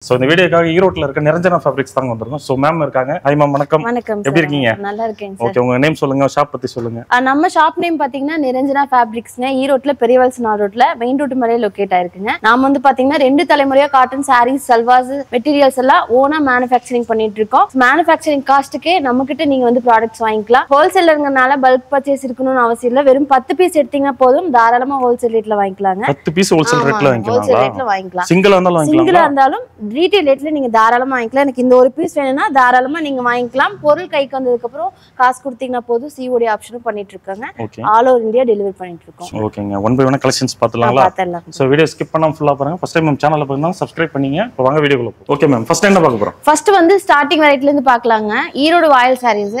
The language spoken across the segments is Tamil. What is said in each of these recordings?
சோ இந்த வீடியோக்காக ஈரோட்ல இருக்க நிரஞ்சனா ஃபேப்ரிக்ஸ் தாங்க வந்திருக்கோம். சோ மேம் இருக்காங்க. ஹாய் மேம், வணக்கம். வணக்கம். எப்படி இருக்கீங்க? நல்லா இருக்கேன் சார். ஓகே, உங்க நேம் சொல்லுங்க, ஷாப் பத்தி சொல்லுங்க. நம்ம ஷாப் நேம் பாத்தீங்கன்னா நிரஞ்சனா ஃபேப்ரிக்ஸ்ங்க. ஈரோட்ல பெரியவல்ஸ் ரோட்ல மெயின் ரோட் மேலே லொகேட் ஆயிருக்குங்க. நாம வந்து பாத்தீங்கன்னா 2 தலைமுறையா காட்டன் சாரீஸ், சல்வாஸ், மெட்டீரியல்ஸ் எல்லாம் ஓனா மேனுஃபேக்சரிங் பண்ணிட்டு இருக்கோம். மேனுஃபேக்சரிங் காஸ்ட்டுக்கே நம்ம கிட்ட நீங்க வந்து ப்ராடக்ட்ஸ் வாங்கிக்கலாம். ஹோல்சேலர்ங்கனால பல்க் பர்ச்சேஸ் இருக்கணும்னு அவசியம் இல்ல. வெறும் 10 பீஸ் எடுத்தீங்கன்னா போதும், தாராளமா ஹோல்சேல் ரேட்ல வாங்கிக்கலாங்க. 10 பீஸ் ஹோல்சேல் ரேட்ல வாங்கிக்கலாம். ஹோல்சேல் ரேட்ல வாங்கிக்கலாம். சிங்கிளா இருந்தாலும் வாங்கிக்கலாம். சிங்கிளா இருந்தாலும் ரீட்டைல் ரேட்ல நீங்க தாராளமா வாங்கிக்கலாம். எனக்கு இந்த ஒரு பீஸ் வேணும்னா தாராளமா நீங்க வாங்கிக்கலாம். பொருள் கைக்கு வந்ததுக்கு அப்புறம் காசு கொடுத்தீங்கன்னா போதும். சிஓடி ஆப்ஷனும் பண்ணிட்டு இருக்காங்க. ஆல் ஓவர் இந்தியா டெலிவரி பண்ணிட்டு இருக்கோம். ஓகேங்க. ஒன் பை ஒன் கலெக்ஷன்ஸ் பார்த்தலாம்ல? பார்த்தலாம். சோ வீடியோ ஸ்கிப் பண்ணாம ஃபுல்லா பாருங்க. ஃபர்ஸ்ட் டைம் நம்ம சேனலை பாருங்க, சப்ஸ்கிரைப் பண்ணீங்க. இப்போ வாங்க வீடியோக்குள்ள போலாம். ஓகே மேம், ஃபர்ஸ்ட் என்ன பார்க்க போறோம்? ஃபர்ஸ்ட் வந்து ஸ்டார்டிங் வெரைட்டில இருந்து பார்க்கலாங்க. ஈரோடு வாயில் சாரீஸ்.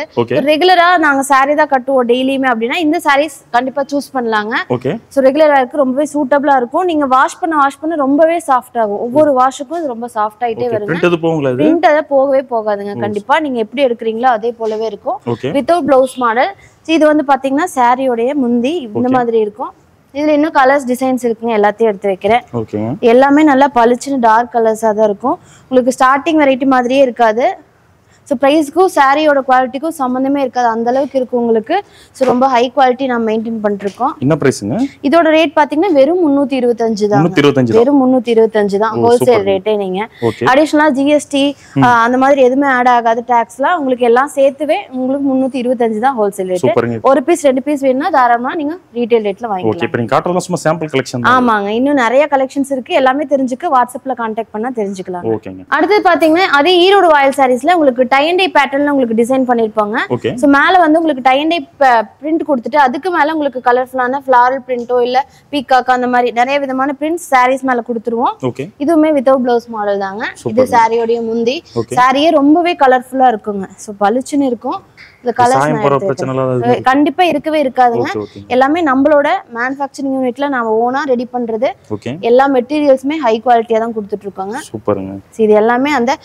ரெகுலரா நாங்க சாரி தான் கட்டுவோம் டெய்லியுமே அப்படின்னா இந்த சாரீஸ் கண்டிப்பா சூஸ் பண்ணலாங்க. ஓகே. சோ ரெகுலரா இருக்கு, ரொம்பவே சூட்டபிளா இருக்கும். நீங்க வாஷ் பண்ண ரொம்பவே சாஃப்ட் ஆகும். ஒவ்வொரு வாஷுக்கும் இது ரொம்ப சாஃப்ட் ஆயிட்டே வருங்க. பிரிண்ட் அது போகுங்களா? இது பிரிண்ட் அத போகவே போகாதுங்க. கண்டிப்பா நீங்க எப்படி எடுக்கறீங்களோ அதே போலவே இருக்கும். Without blouse model. இது வந்து பாத்தீங்கன்னா சாரியோட முந்தி இந்த மாதிரி இருக்கும். இதுல இன்னும் கலர்ஸ் டிசைன்ஸ் இருக்குங்க. எல்லாத்தையும் எடுத்து வைக்கிறேன். ஓகே. எல்லாமே நல்லா பளிச்சுன்னு டார்க் கலர்ஸா தான் இருக்கும். உங்களுக்கு ஸ்டார்டிங் வெரைட்டி மாதிரியே இருக்காது. ஸோ ப்ரைஸ்க்கும் சாரியோட குவாலிட்டிக்கும் சம்மந்தமே இருக்காது, அந்த அளவுக்கு இருக்கும் உங்களுக்கு. ஸோ ரொம்ப ஹை குவாலிட்டி நம்ம மெயின்டைன் பண்ணிருக்கோம். என்ன பிரைஸ்ங்க? இதோட ரேட் பாத்தீங்கன்னா வெறும் 325 தான். வெறும் 325 தான் ஹோல்சேல் ரேட்டே. நீங்க அடிஷனலா ஜிஎஸ்டி அந்த மாதிரி எதுவுமே ஆட் ஆகாது, டாக்ஸ்லாம் உங்களுக்கு எல்லாம் சேர்த்துவே உங்களுக்கு 325 தான் ஹோல்சேல் ரேட். ஒரு பீஸ் 2 பீஸ் வேணும்னா தாராளமா நீங்க ரீட்டைல் ரேட்ல வாங்கிக்கலாம். ஓகே. இப்போ நீங்க காட்டுறது சும்மா சாம்பிள் கலெக்ஷன் தான். ஆமாங்க, இன்னும் நிறைய கலெக்ஷன்ஸ் இருக்கு. எல்லாமே தெரிஞ்சுக்க வாட்ஸ்அப்ல கான்டாக்ட் பண்ணா தெரிஞ்சுக்கலாம். ஓகேங்க. அடுத்து பாத்தீங்கன்னா அதே ஈரோடு வாயில் சாரீஸ்ல உங்களுக்கு டை அண்ட் டை பேட்டர்ன்ல உங்களுக்கு டிசைன் பண்ணிருப்பாங்க. சோ மேல வந்து உங்களுக்கு டை அண்ட் டை பிரிண்ட் கொடுத்துட்டு அதுக்கு மேல உங்களுக்கு கலர்ஃபுல்லான ஃப்ளாரல் பிரிண்டோ இல்ல பீகாக் அந்த மாதிரி நிறைய விதமான பிரிண்ட்ஸ் சாரீஸ் மேல கொடுத்துருவோம். இதுவுமே வித்தவுட் ப்ளவுஸ் மாடல் தாங்க. இது சாரியோட முந்தி. சாரியே ரொம்பவே கலர்ஃபுல்லா இருக்குங்க. சோ பளிச்சுன்னு இருக்கும். இந்த கலர்ஸ் கண்டிப்பா இருக்கவே இருக்காதுங்க. எல்லாமே நம்மளோட மேனுஃபேக்சரிங் யூனிட்ல நாம ஓனா ரெடி பண்றது. எல்லா மெட்டீரியல்ஸுமே ஹை குவாலிட்டியா தான் கொடுத்துட்டு இருக்காங்க. சூப்பருங்க. இது எல்லாமே அந்த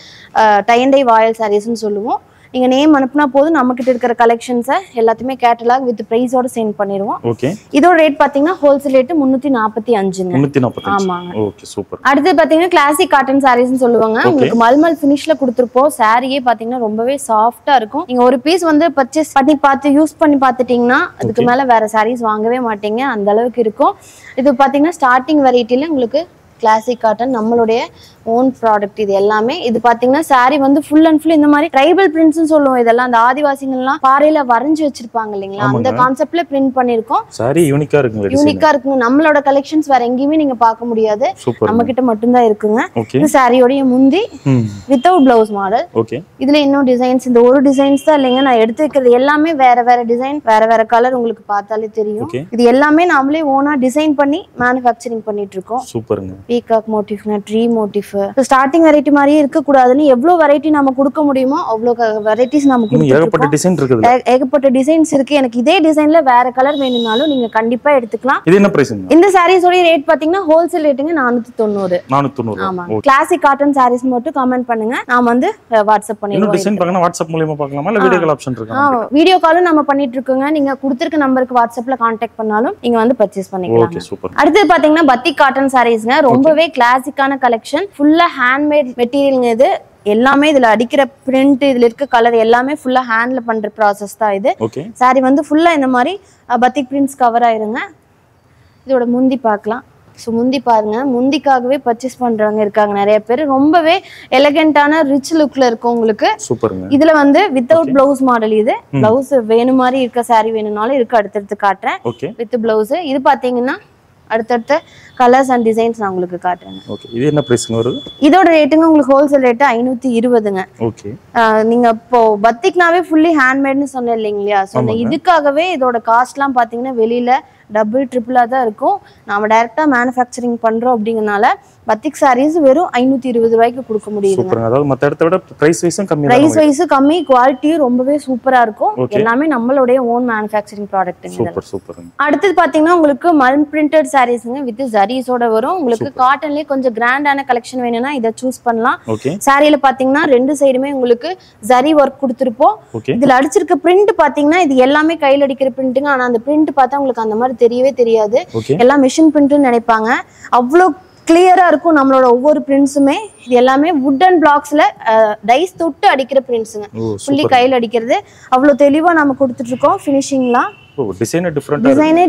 டை அண்ட் டை வாயில் சாரீஸ்னு சொல்லுவோம். நீங்க நேம் அனுப்புனா போதும், நம்ம கிட்ட இருக்கிற கலெக்ஷன்ஸை எல்லாத்தையுமே கேட்டலாக் வித் பிரைஸோட சென்ட் பண்ணிடுவோம். இதோட ரேட் பாத்தீங்கன்னா ஹோல்சேல் ரேட் 345. ஆமாங்க. Okay, super. அடுத்து பாத்தீங்கன்னா கிளாசிக் காட்டன் சாரீஸ்னு சொல்லுவாங்க. உங்களுக்கு மல்மல் ஃபினிஷ்ல கொடுத்துருப்போம். சாரியே பாத்தீங்கன்னா ரொம்பவே சாஃப்டா இருக்கும். நீங்க ஒரு பீஸ் வந்து பர்ச்சேஸ் பண்ணி பார்த்து யூஸ் பண்ணி பார்த்துட்டீங்கன்னா அதுக்கு மேல வேற சாரீஸ் வாங்கவே மாட்டீங்க, அந்த அளவுக்கு இருக்கும். இது பாத்தீங்கன்னா ஸ்டார்டிங் வெரைட்டில உங்களுக்கு கிளாசிக் காட்டன் நம்மளுடைய ஓன் ப்ராடக்ட். இது எல்லாமே இது பாத்தீங்கன்னா சாரி வந்து ஃபுல் அண்ட் ஃபுல் இந்த மாதிரி ட்ரைபல் பிரிண்ட்ஸ்னு சொல்லுவோம். இதெல்லாம் அந்த ஆதிவாசிகள்லாம் பாறையில வரைஞ்சு வச்சிருப்பாங்க இல்லைங்களா, அந்த கான்செப்ட்ல பிரிண்ட் பண்ணிருக்கோம். சாரி யூனிக்கா இருக்குங்க. நம்மளோட கலெக்ஷன்ஸ் வேற எங்கேயுமே நீங்க பார்க்க முடியாது, நம்ம கிட்ட மட்டும்தான் இருக்குங்க. இந்த சாரியோட முந்தி வித்தவுட் பிளவுஸ் மாடல். இதுல இன்னும் டிசைன்ஸ், இந்த ஒரு டிசைன்ஸ் தான் இல்லைங்க, நான் எடுத்து வைக்கிறது எல்லாமே வேற வேற டிசைன், வேற வேற கலர். உங்களுக்கு பார்த்தாலே தெரியும். இது எல்லாமே நாமளே ஓனா டிசைன் பண்ணி மேனுஃபேக்சரிங் பண்ணிட்டு இருக்கோம். சூப்பருங்க. பீகாக் மோட்டிஃப்னா ட்ரீ மோட்டிஃப். ஸ்டார்டிங் வெரைட்டி மாதிரியே இருக்க கூடாதுன்னு எவ்வளவு வெரைட்டி நம்ம கொடுக்க முடியுமோ அவ்வளவு வெரைட்டிஸ் நம்ம கொடுத்துருக்கோம். ஏகப்பட்ட டிசைன்ஸ் இருக்கு. எனக்கு இதே டிசைன்ல வேற கலர் வேணும்னாலும் நீங்க கண்டிப்பா எடுத்துக்கலாம். இது என்ன பிரைஸ்ங்க? இந்த சாரீஸோட ரேட் பாத்தீங்கன்னா ஹோல்சேல் ரேட்டுங்க 490. ஆமா. கிளாசிக் காட்டன் சாரீஸ் மட்டும் கமெண்ட் பண்ணுங்க, நான் வந்து வாட்ஸ்அப் பண்ணிடுவோம். டிசைன் பார்க்கணும் வாட்ஸ்அப் மூலமா பார்க்கலாமா இல்ல வீடியோ கால் ஆப்ஷன் இருக்கா? வீடியோ காலும் நம்ம பண்ணிட்டு இருக்கோங்க. நீங்க கொடுத்திருக்க நம்பருக்கு வாட்ஸ்அப்ல கான்டாக்ட் பண்ணாலும் நீங்க வந்து பர்ச்சேஸ் பண்ணிக்கலாம். Okay, super. அடுத்து பாத்தீங்கன்னா பத்திக் காட்டன் சாரீஸ்ங்க. ரொம்பவே கிளாசிக்கான கலெக்ஷன், ஃபுல்லா ஹேண்ட்மேட் மெட்டீரியல்ங்க. இது எல்லாமே இதுல அடிக்கிற பிரிண்ட், இதுல இருக்க கலர் எல்லாமே ஃபுல்லா ஹேண்ட்ல பண்ற ப்ராசஸ் தான் இது. சாரி வந்து ஃபுல்லா இந்த மாதிரி பத்திக் பிரிண்ட்ஸ் கவர் ஆயிருங்க. இதோட முந்தி பார்க்கலாம். ஸோ முந்தி பாருங்க, முந்திக்காகவே பர்ச்சேஸ் பண்றவங்க இருக்காங்க நிறைய பேர். ரொம்பவே எலகென்ட்டான ரிச் லுக்ல இருக்கும் உங்களுக்கு. சூப்பருங்க. இதுல வந்து வித்தவுட் பிளவுஸ் மாடல். இது பிளவுஸ் வேணும் மாதிரி இருக்க சாரி வேணும்னாலும் இருக்கு, அடுத்தடுத்து காட்டுறேன் வித் பிளவுஸ். இது பாத்தீங்கன்னா அடுத்தடுத்த கலர்ஸ் அண்ட் டிசைன்ஸ் நான் உங்களுக்கு காட்டுறேன். ஓகே. இது என்ன பிரைஸ்ங்க வருது? இதோட ரேட்டுங்க உங்களுக்கு ஹோல்சேல் ரேட் 520ங்க. ஓகே. நீங்க இப்போ பத்திக்னாவே ஃபுல்லி ஹேண்ட்மேட்னு சொன்னேன் இல்லைங்களா, சொன்ன இதுக்காகவே இதோட காஸ்ட்லாம் பாத்தீங்கன்னா வெளியில டபுள் ட்ரிபிளா தான் இருக்கும். நாம டைரக்டா மேனுஃபேக்சரிங் பண்றோம் அப்படிங்கறனால பத்திக் சாரீஸ் வெறும் 520 ரூபாய்க்கு கொடுக்க முடியுது. சூப்பர். அதாவது மத்த இடத்தை விட பிரைஸ் வைஸும் கம்மி. பிரைஸ் வைஸ் கம்மி, குவாலிட்டியும் ரொம்பவே சூப்பரா இருக்கும். எல்லாமே நம்மளுடைய own manufacturing product. Super super. அடுத்து பாத்தீங்கன்னா உங்களுக்கு மல் பிரிண்டட் சாரீஸ்ங்க வித் ஜரீஸோட வரும். உங்களுக்கு காட்டன்லயே கொஞ்சம் கிராண்டான கலெக்ஷன் வேணும்னா இதை சூஸ் பண்ணலாம். சாரியில பாத்தீங்கன்னா ரெண்டு சைடுமே உங்களுக்கு ஜரி ஒர்க் கொடுத்திருப்போம். இதுல அடிச்சிருக்க பிரிண்ட் பாத்தீங்கன்னா இது எல்லாமே கையில அடிக்கிற பிரிண்ட்டுங்க. ஆனா அந்த பிரிண்ட் பார்த்தா உங்களுக்கு அந்த மாதிரி தெரியவே தெரியாது. எல்லாம் மிஷின் பிரிண்ட்னு நினைப்பாங்க. அவ்வளவு கிளியரா இருக்கும் நம்மளோட ஒவ்வொரு பிரிண்ட்ஸுமே. இது எல்லாமே வுடன் பிளாக்ஸ்ல டைஸ் தொட்டு அடிக்கிற பிரிண்ட்ஸுங்க. ஃபுல்லி கையில அடிக்கிறது. அவ்வளவு தெளிவா நம்ம கொடுத்துட்டு இருக்கோம். ஃபினிஷிங்லாம் டிசைனே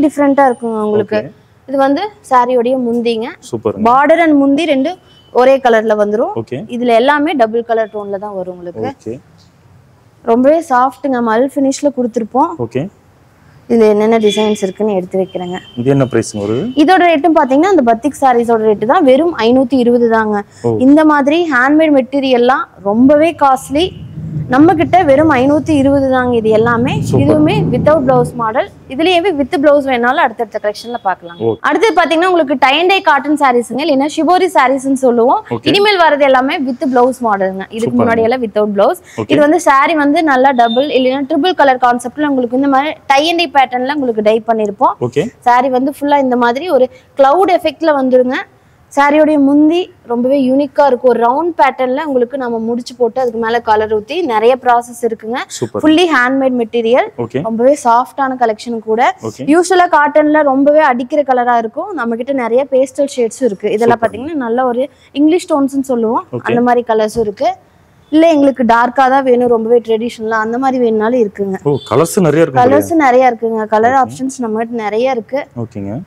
டிஃப்ரெண்டா இருக்குங்க உங்களுக்கு. இது வந்து சாரியோடைய முந்திங்க. சூப்பர். பார்டர் அண்ட் முந்தி ரெண்டு ஒரே கலர்ல வந்துரும். இதுல எல்லாமே டபுள் கலர் டோன்ல தான் வரும் உங்களுக்கு. ரொம்பவே சாஃப்ட்ங்க. மல் ஃபினிஷ்ல கொடுத்துருப்போம். இதுல என்னென்ன டிசைன்ஸ் இருக்குன்னு எடுத்து வைக்கிறேங்க. இது என்ன பிரைஸ் வருது? இதோட ரேட்டும் பாத்தீங்கன்னா அந்த பத்திக் சாரீஸோட ரேட் தான் வெறும் 520 தாங்க. இந்த மாதிரி ஹேண்ட்மேட் மெட்டீரியல்லாம் ரொம்பவே காஸ்ட்லி. நம்ம கிட்ட வெறும் 520 தாங்க இது எல்லாமே. இதுவுமே வித்தவுட் பிளவுஸ் மாடல். இதுலயே வித் பிளவுஸ் வேணாலும் அடுத்தடுத்த கலெக்ஷன்ல பார்க்கலாம். அடுத்து பாத்தீங்கன்னா உங்களுக்கு டை அண்ட் டை காட்டன் சாரீஸ்ங்க, இல்லைன்னா ஷிபோரி சாரீஸ்ன்னு சொல்லுவோம். இனிமேல் வரது எல்லாமே வித் பிளவுஸ் மாடலுங்க. இதுக்கு முன்னாடி எல்லாம் வித்தவுட் பிளவுஸ். இது வந்து சாரி வந்து நல்லா டபுள் இல்லைன்னா ட்ரிபிள் கலர் கான்செப்ட்ல உங்களுக்கு இந்த மாதிரி டை அண்ட் டை பேட்டர்ன்ல உங்களுக்கு டை பண்ணிருப்போம். சாரி வந்து ஃபுல்லா இந்த மாதிரி ஒரு கிளவுட் எஃபெக்ட்ல வந்துருங்க. சாரியோடைய முந்தி ரொம்பவே யூனிக்கா இருக்கும். ஒரு ரவுண்ட் பேட்டர்ன்ல உங்களுக்கு நம்ம முடிச்சு போட்டு அதுக்கு மேல கலர் ஊத்தி நிறைய ப்ராசஸ் இருக்குங்க. Fully handmade material. ரொம்பவே சாஃப்டான கலெக்ஷன் கூட. யூசுவலா காட்டன்ல ரொம்பவே அடிக்கிற கலரா இருக்கும். நம்ம கிட்ட நிறைய பேஸ்டல் ஷேட்ஸும் இருக்கு. இதெல்லாம் பாத்தீங்கன்னா நல்ல ஒரு இங்கிலீஷ் டோன்ஸ்னு சொல்லுவோம். அந்த மாதிரி கலர்ஸும் இருக்கு. இல்ல எங்களுக்கு டார்க்கா தான் வேணும், ரொம்பவே ட்ரெடிஷனலா அந்த மாதிரி வேணும்னாலும் இருக்குங்க. கலர்ஸ் நிறைய இருக்குங்க. கலர் ஆப்ஷன்ஸ் நம்ம கிட்ட நிறைய இருக்கு. ஓகேங்க.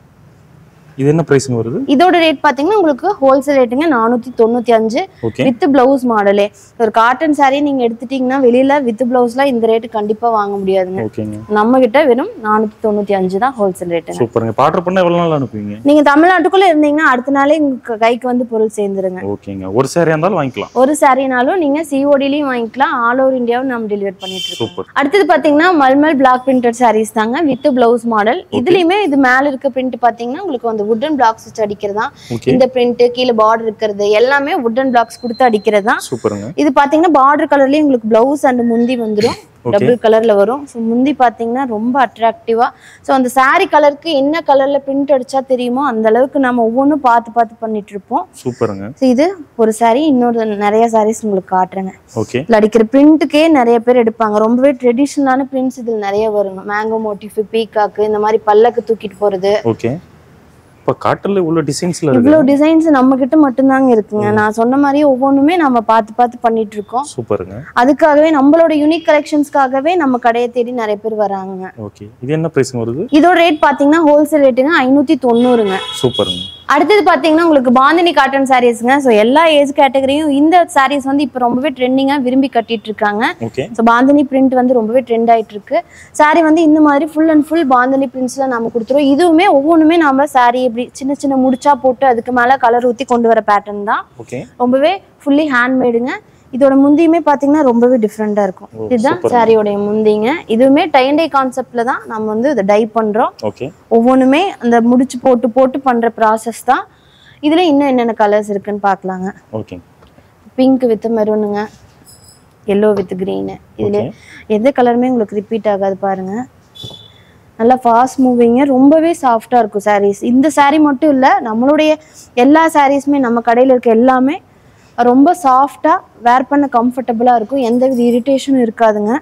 இது என்ன பிரைஸ்ங்க வருது? இதோட ரேட் பாத்தீங்கன்னா உங்களுக்கு ஹோல்சேல் ரேட்டுங்க 495 வித் பிளவுஸ் மாடலே. ஒரு காட்டன் சாரி நீங்க எடுத்துட்டீங்கன்னா வெளியில வித் பிளவுஸ்ல இந்த ரேட் கண்டிப்பா வாங்க முடியாதுங்க. நம்ம கிட்ட வெறும் 495 தான் ஹோல்சேல் ரேட். சூப்பர்ங்க. ஆர்டர் பண்ணா எவ்வளவு நாள் அனுப்புவீங்க? நீங்க தமிழ்நாட்டுக்குள்ள இருந்தீங்கன்னா அடுத்த நாளே உங்க கைக்கு வந்து பொருள் சேர்ந்துருங்க. ஓகேங்க. ஒரு சாரியா இருந்தாலும் வாங்கிக்கலாம். ஒரு சாரினாலும் நீங்க சிஓடிலயும் வாங்கிக்கலாம். ஆல் ஓவர் இந்தியாவும் நம்ம டெலிவர் பண்ணிட்டு இருக்கோம். அடுத்து பாத்தீங்கன்னா மல்மல் பிளாக் பிரிண்டட் சாரீஸ் தாங்க வித் பிளவுஸ் மாடல். இதுலயுமே இது மேல இருக்க பிரிண்ட் பாத்தீங்கன்னா உங்களுக்கு வந்து வுடன் பிளாக்ஸ் வச்சு அடிக்கிறதா. இந்த பிரிண்ட் கீழ பார்டர் இருக்குது எல்லாமே வுடன் பிளாக்ஸ் கொடுத்து அடிக்கிறதா. இது பாத்தீங்கன்னா பார்டர் கலர்லயே உங்களுக்கு பிளவுஸ் அண்ட் முந்தி வந்துரும். டபுள் கலர்ல வரும். சோ முந்தி பாத்தீங்கன்னா ரொம்ப அட்ராக்டிவா. சோ அந்த சாரி கலருக்கு என்ன கலர்ல பிரிண்ட் அடிச்சா தெரியுமோ அந்த அளவுக்கு நம்ம ஒவ்வொன்றும் பார்த்து பார்த்து பண்ணிட்டு இருப்போம். சூப்பருங்க. இது ஒரு சாரி. இன்னொரு நிறைய சாரீஸ் உங்களுக்கு காட்டுறேங்க. இதுல அடிக்கிற பிரிண்ட்டுக்கே நிறைய பேர் எடுப்பாங்க. ரொம்பவே ட்ரெடிஷனலான பிரிண்ட்ஸ் இதுல நிறைய வருங்க. மேங்கோ மோட்டிஃப், பீகாக்கு, இந்த மாதிரி பல்லக்கு தூக்கிட்டு போறது. காட்டன்ல உள்ள டிசைன்ஸ்ல இருக்கு. இவ்ளோ டிசைன்ஸ் நம்ம கிட்ட மட்டும் தாங்க இருக்குங்க. நான் சொன்ன மாதிரி ஒவ்வொண்ணுமே நம்ம பார்த்து பார்த்து பண்ணிட்டு இருக்கோம். சூப்பர்ங்க. அதுக்காகவே நம்மளோட யூனிக் கலெக்ஷன்ஸ்க்காகவே நம்ம கடையை தேடி நிறைய பேர் வராங்க. ஓகே. இது என்ன பிரைஸ் வருது? இதோட ரேட் பாத்தீங்கன்னா ஹோல்சேல் ரேட்டுங்க 590ங்க. சூப்பர்ங்க. அடுத்தது பாத்தீங்கன்னா உங்களுக்கு பாந்தினி காட்டன் சாரீஸ்ங்க. சோ எல்லா ஏஜ் கேட்டகரியும் இந்த சாரீஸ் வந்து இப்ப ரொம்பவே ட்ரெண்டிங்கா விரும்பி கட்டிட்டு இருக்காங்க. சோ பாந்தினி பிரிண்ட் வந்து ரொம்பவே ட்ரெண்ட் ஆயிட்டு இருக்கு. சாரி வந்து இந்த மாதிரி ஃபுல் அண்ட் ஃபுல் பாந்தினி பிரிண்ட்ஸ்ல நம்ம கொடுத்துருவோம். இதுவுமே ஒவ்வொன்றுமே நம்ம சாரி இப்படி சின்ன சின்ன முடிச்சா போட்டு அதுக்கு மேல கலர் ஊத்தி கொண்டு வர பேட்டர்ன் தான். ரொம்பவே ஃபுல்லி ஹேண்ட்மேடுங்க. இதோட முந்தியுமே பாத்தீங்கன்னா ரொம்பவே டிஃப்ரெண்டா இருக்கும். இதுதான் சாரியோட முந்திங்க. இதுவுமே டை அண்ட் டை கான்செப்ட்ல தான் நம்ம வந்து இதை டை பண்றோம். ஒவ்வொன்றுமே அந்த முடிச்சு போட்டு போட்டு பண்ற ப்ராசஸ் தான். இதுல இன்னும் என்னென்ன கலர்ஸ் இருக்குன்னு பாக்கலாங்க. பிங்க் வித் மெரூனுங்க, எல்லோ வித் கிரீன். இதுல எந்த கலருமே உங்களுக்கு ரிப்பீட் ஆகாது பாருங்க. நல்லா ஃபாஸ்ட் மூவிங்க. ரொம்பவே சாஃப்டா இருக்கும் சாரீஸ். இந்த சாரீ மட்டும் இல்ல, நம்மளுடைய எல்லா சாரீஸுமே நம்ம கடையில இருக்க எல்லாமே ரொம்ப சாஃப்டா வேர் பண்ண கம்ஃபர்டபுளா இருக்கும். எந்த வித இரிட்டேஷனும் இருக்காதுங்க.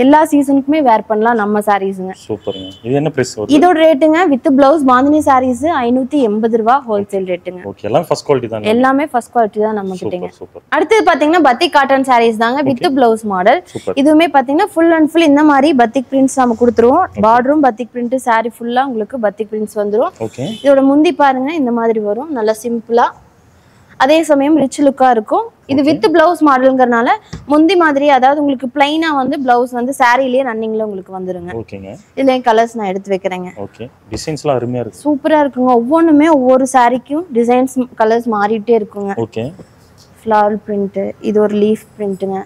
எல்லா சீசனுக்குமே வேர் பண்ணலாம் நம்ம சாரீஸ்ங்க. சூப்பர்ங்க. இது என்ன பிரைஸ் வருது? இதோட ரேட்டுங்க வித் பிளவுஸ் பாந்தினி சாரீஸ் 580 ரூபாய் ஹோல்சேல் ரேட்டுங்க. ஓகே. எல்லாம் ஃபர்ஸ்ட் குவாலிட்டி தான். எல்லாமே ஃபர்ஸ்ட் குவாலிட்டி தான் நம்ம கிட்டங்க. அடுத்து பாத்தீங்கன்னா பத்திக் காட்டன் சாரீஸ் தாங்க வித் பிளவுஸ் மாடல். இதுவுமே பாத்தீங்கன்னா ஃபுல் அண்ட் ஃபுல் இந்த மாதிரி பத்திக் பிரிண்ட்ஸ் நம்ம கொடுத்துருவோம். பார்டரும் பத்திக் பிரிண்ட், சாரி ஃபுல்லா உங்களுக்கு பத்திக் பிரிண்ட்ஸ் வந்துரும். இதோட முந்தி பாருங்க இந்த மாதிரி வரும். நல்லா சிம்பிளா, அதே சமயம் ரிச் லுக்கா இருக்கும். இது வித் பிளவுஸ் மாடல்ங்கறனால முந்தி மாதிரி, அதாவது உங்களுக்கு பிளைனா வந்து பிளவுஸ் வந்து சாரியிலேயே ரன்னிங்ல உங்களுக்கு வந்துருங்க. ஓகேங்க. இதுல கலர்ஸ் நான் எடுத்து வைக்கிறேங்க. ஓகே. டிசைன்ஸ்லாம் அருமையா இருக்கு. சூப்பரா இருக்குங்க. ஒவ்வொன்றுமே ஒவ்வொரு சாரிக்கும் டிசைன்ஸ் கலர்ஸ் மாறிட்டே இருக்குங்க. ஓகே. ஃப்ளவர் பிரிண்ட், இது ஒரு லீஃப் பிரிண்ட்ங்க.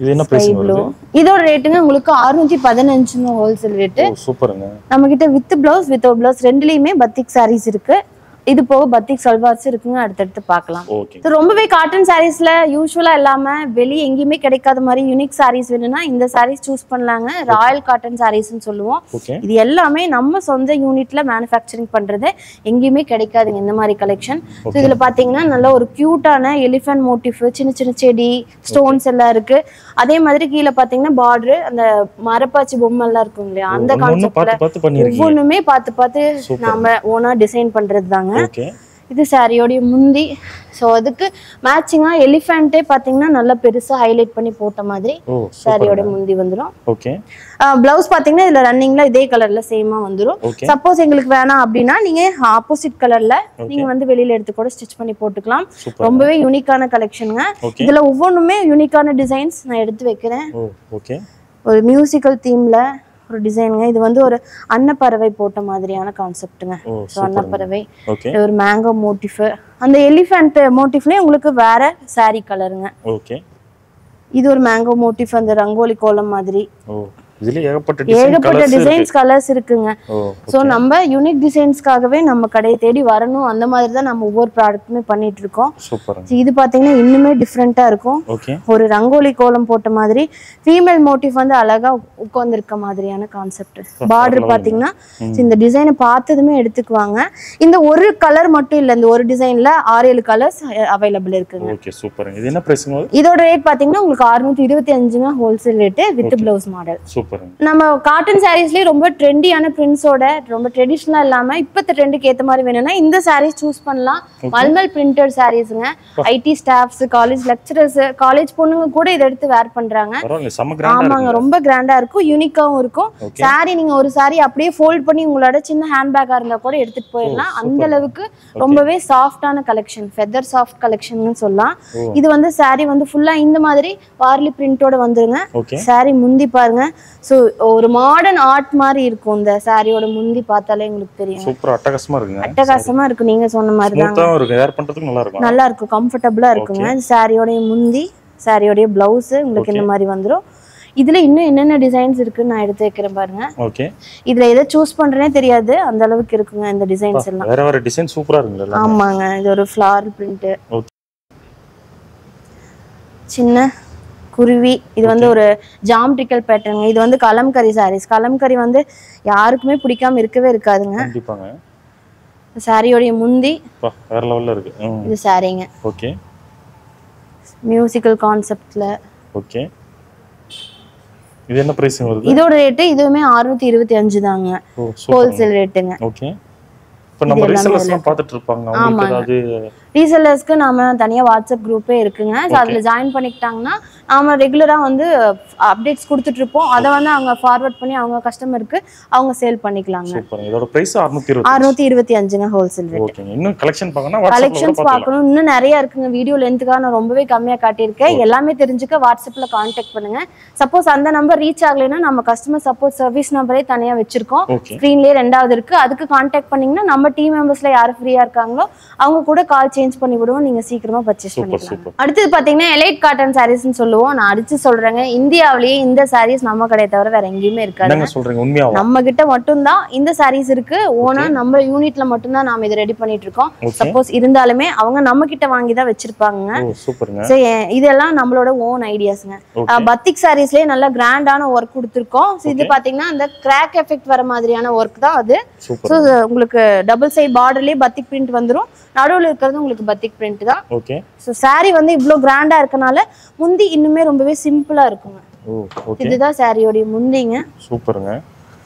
இது என்ன பிரைஸ் வருது? இதோட ரேட்டுங்க உங்களுக்கு 615 ஹோல்சேல் ரேட். சூப்பர்ங்க. நம்ம கிட்ட வித் பிளவுஸ் வித்அவுட் பிளவுஸ் ரெண்டுலயுமே பத்திக் சாரீஸ் இருக்கு. இது போக பத்திக் சல்வார்ஸ் இருக்குங்க. அடுத்தடுத்து பார்க்கலாம். ரொம்பவே காட்டன் சாரீஸ்ல யூஸ்வலா இல்லாம வெளியே எங்கேயுமே கிடைக்காத மாதிரி யூனிக் சாரீஸ் வேணும்னா இந்த சாரீஸ் சூஸ் பண்ணலாங்க. ராயல் காட்டன் சாரீஸ்ன்னு சொல்லுவோம். இது எல்லாமே நம்ம சொந்த யூனிட்ல மேனுஃபேக்சரிங் பண்றது. எங்கேயுமே கிடைக்காதுங்க இந்த மாதிரி கலெக்ஷன். இதுல பாத்தீங்கன்னா நல்ல ஒரு கியூட்டான எலிஃபென்ட் மோட்டிஃப், சின்ன சின்ன செடி, ஸ்டோன்ஸ் எல்லாம் இருக்கு. அதே மாதிரி கீழே பாத்தீங்கன்னா பார்டர் அந்த மரப்பாச்சி பொம்மை எல்லாம் இருக்கும் இல்லையா, அந்த கான்செப்ட்ல ஒவ்வொன்றுமே பார்த்து பார்த்து நாம ஓனா டிசைன் பண்றது தாங்க. இது சாரியோட முந்தி. சோ அதுக்கு மேட்சிங்கா எலிஃபென்ட்டே பாத்தீங்கன்னா நல்ல பெருசா ஹைலைட் பண்ணி போட்ட மாதிரி சாரியோட முந்தி வந்துரும். ஓகே. ப்ளவுஸ் பாத்தீங்கன்னா இதுல ரன்னிங்ல இதே கலர்ல சேமா வந்துரும். சப்போஸ் உங்களுக்கு வேணாம் அப்படின்னா நீங்க ஆப்போசிட் கலர்ல நீங்க வந்து வெளியில எடுத்து கூட ஸ்டிச் பண்ணி போட்டுக்கலாம். ரொம்பவே யூனிக்கான கலெக்ஷனுங்க. இதுல ஒவ்வொன்றுமே யூனிக்கான டிசைன்ஸ் நான் எடுத்து வைக்கிறேன். ஓகே. ஒரு மியூசிக்கல் தீம்ல ஒரு டிசைனுங்க. இது வந்து ஒரு அன்னப்பறவை போட்ட மாதிரியான கான்செப்ட்டுங்க. ஸோ அன்னப்பறவை ஒரு மேங்கோ மோட்டிஃப், அந்த எலிஃபென்ட் மோட்டிஃப்லயே உங்களுக்கு வேற சாரி கலருங்க. ஓகே. இது ஒரு மேங்கோ மோட்டிஃப், அந்த ரங்கோலி கோலம் மாதிரி. இதுல ஏகப்பட்ட டிசைன்ஸ் கலர்ஸ் இருக்குங்க. சோ நம்ம யூனிக் டிசைன்ஸ்க்காகவே நம்ம கடையை தேடி வரணும். அந்த மாதிரி தான் நம்ம ஒவ்வொரு ப்ராடக்ட்டுமே பண்ணிட்டு இருக்கோம். இது பாத்தீங்கன்னா இன்னுமே டிஃப்ரெண்டா இருக்கும். ஒரு ரங்கோலி கோலம் போட்ட மாதிரி ஃபீமேல் மோட்டிவ் வந்து அழகா உட்கார்ந்திருக்க மாதிரியான கான்செப்ட். பார்டர் பாத்தீங்கன்னா இந்த டிசைனை பார்த்ததுமே எடுத்துக்குவாங்க. இந்த ஒரு கலர் மட்டும் இல்ல, இந்த ஒரு டிசைன்ல 6-7 கலர்ஸ் அவைலபிள் இருக்குங்க. Okay, super. இது என்ன பிரைஸ்ங்க? இதோட ரேட் பாத்தீங்கன்னா உங்களுக்கு 625ங்க wholesale rate with blouse model. நம்ம காட்டன் சாரீஸ்லயே ரொம்ப ட்ரெண்டியான பிரிண்ட்ஸோட ரொம்ப ட்ரெடிஷனலா இல்லாம இப்பத்த ட்ரெண்டுக்கு ஏத்த மாதிரி வேணும்னா இந்த சாரீஸ் சூஸ் பண்ணலாம். மல்மல் பிரிண்டட் சாரீஸ்ங்க. IT staffs, college lecturers, college பொண்ணுங்க கூட இத எடுத்து வேர் பண்றாங்க. ஆமாங்க, ரொம்ப கிராண்டா இருக்கும், யூனிக்காவும் இருக்கும். சாரி நீங்க ஒரு சாரி அப்படியே ஃபோல்ட் பண்ணி உங்களோட சின்ன ஹேண்ட் பேக்கா இருந்தா கூட எடுத்துட்டு போயிடலாம். அந்த அளவுக்கு ரொம்பவே சாஃப்டான கலெக்ஷன், ஃபெதர் சாஃப்ட் கலெக்ஷன் சொல்லலாம். இது வந்து சாரி வந்து ஃபுல்லா இந்த மாதிரி வார்லி பிரிண்டோட வந்துருங்க. சாரி முந்தி பாருங்க. சோ ஒரு மாடர்ன் ஆர்ட் மாதிரி இருக்கும். இந்த சாரியோட முந்தி பார்த்தாலே உங்களுக்கு தெரியும். சூப்பர், அட்டகாசமா இருக்குங்க. அட்டகாசமா இருக்கு, நீங்க சொன்ன மாதிரி தான். ஸ்மூத்தா இருக்கு, வேர் பண்றதுக்கு நல்லா இருக்கும். நல்லா இருக்கும், கம்ஃபர்ட்டபிளா இருக்குங்க. இந்த சாரியோட முந்தி, சாரியோட ப்ளவுஸ் உங்களுக்கு இந்த மாதிரி வந்துரும். இதுல இன்னும் என்னென்ன டிசைன்ஸ் இருக்குன்னு நான் எடுத்து வைக்கிறேன் பாருங்க. ஓகே. இதுல எதை சூஸ் பண்றேனே தெரியாது, அந்த அளவுக்கு இருக்குங்க இந்த டிசைன்ஸ் எல்லாம். வேற வேற டிசைன் சூப்பரா இருக்குங்க. ஆமாங்க, இது ஒரு ஃப்ளாரல் பிரிண்ட். சின்ன குருவி, இது வந்து ஒரு ஜாமெட்ரிக்கல் பேட்டர்ன். இது வந்து கலம்கரி சாரீஸ். கலம்கரி வந்து யாருக்குமே பிடிக்காம இருக்கவே இருக்காதுங்க. கண்டிப்பாங்க. சாரியோட முந்தி வேற லெவல்ல இருக்கு. இது சாரிங்க. ஓகே. மியூசிக்கல் கான்செப்ட்ல. ஓகே. இது என்ன பிரைஸ் வருது? இதோட ரேட் இதுவுமே 625 தாங்க ஹோல்சேல் ரேட்டுங்க. ஓகே. இப்ப நம்ம ரீசெல்லர்ஸ்லாம் பார்த்துட்டு இருப்பாங்க, அவங்களுக்கு ஏதாவது ரீசெல்லர்ஸ்க்கு நாம தனியா வாட்ஸ்அப் குரூப்பே இருக்குங்க. ஸோ அதில் ஜாயின் பண்ணிக்கிட்டாங்கன்னா நாம ரெகுலரா வந்து அப்டேட்ஸ் கொடுத்துட்டு இருப்போம். அதை வந்து அவங்க ஃபார்வர்ட் பண்ணி அவங்க கஸ்டமருக்கு அவங்க சேல் பண்ணிக்கலாங்க. சூப்பர். இதோட பிரைஸ் 625ங்க ஹோல்சேல் ரேட். ஓகே. இன்னும் கலெக்ஷன் பார்க்கணும், கலெக்ஷன்ஸ் பார்க்கணும், இன்னும் நிறைய இருக்குங்க. வீடியோ லென்த்துக்காக நான் ரொம்பவே கம்மியா காட்டியிருக்கேன். எல்லாமே தெரிஞ்சுக்க வாட்ஸ்அப்ல கான்டாக்ட் பண்ணுங்க. சப்போஸ் அந்த நம்பர் ரீச் ஆகலைன்னா நம்ம கஸ்டமர் சப்போர்ட் சர்வீஸ் நம்பரே தனியா வச்சிருக்கோம். ஸ்கிரீன்லயே 2வது இருக்கு, அதுக்கு கான்டாக்ட் பண்ணீங்கன்னா நம்ம டீம் மெம்பர்ஸ்ல யாரு ஃப்ரீயா இருக்காங்களோ அவங்க கூட கால் சேஞ்ச் பண்ணி விடுவோம். நீங்க சீக்கிரமா பர்ச்சேஸ் பண்ணிக்கலாம். அடுத்து பாத்தீங்கன்னா எலைட் காட்டன் சாரீஸ்னு சொல்லுவோம். நான் அடிச்சு சொல்றேங்க, இந்தியாவிலேயே இந்த சாரீஸ் நம்ம கடையை தவிர வேற எங்கேயுமே இருக்காது. நம்ம கிட்ட மட்டும் தான் இந்த சாரீஸ் இருக்கு. ஓனா நம்ம யூனிட்ல மட்டும் தான் நாம இதை ரெடி பண்ணிட்டு இருக்கோம். சப்போஸ் இருந்தாலுமே அவங்க நம்ம கிட்ட வாங்கி தான் வச்சிருப்பாங்க. இதெல்லாம் நம்மளோட ஓன் ஐடியாஸ்ங்க. பத்திக் சாரீஸ்லயே நல்ல கிராண்டான ஒர்க் கொடுத்துருக்கோம். இது பாத்தீங்கன்னா இந்த கிராக் எஃபெக்ட் வர மாதிரியான ஒர்க் தான் அது. உங்களுக்கு டபுள் சைட் பார்டர்லயே பத்திக் பிரிண்ட் வந்துரும். நடுவுல இருக்கிறது உங்களுக்கு பத்திக் பிரிண்ட் தான். ஓகே. சோ சாரி வந்து இவ்ளோ கிராண்டா இருக்கனால முந்தி இன்னுமே ரொம்பவே சிம்பிளா இருக்குங்க. இதுதான் சாரியோட முந்திங்க. சூப்பருங்க.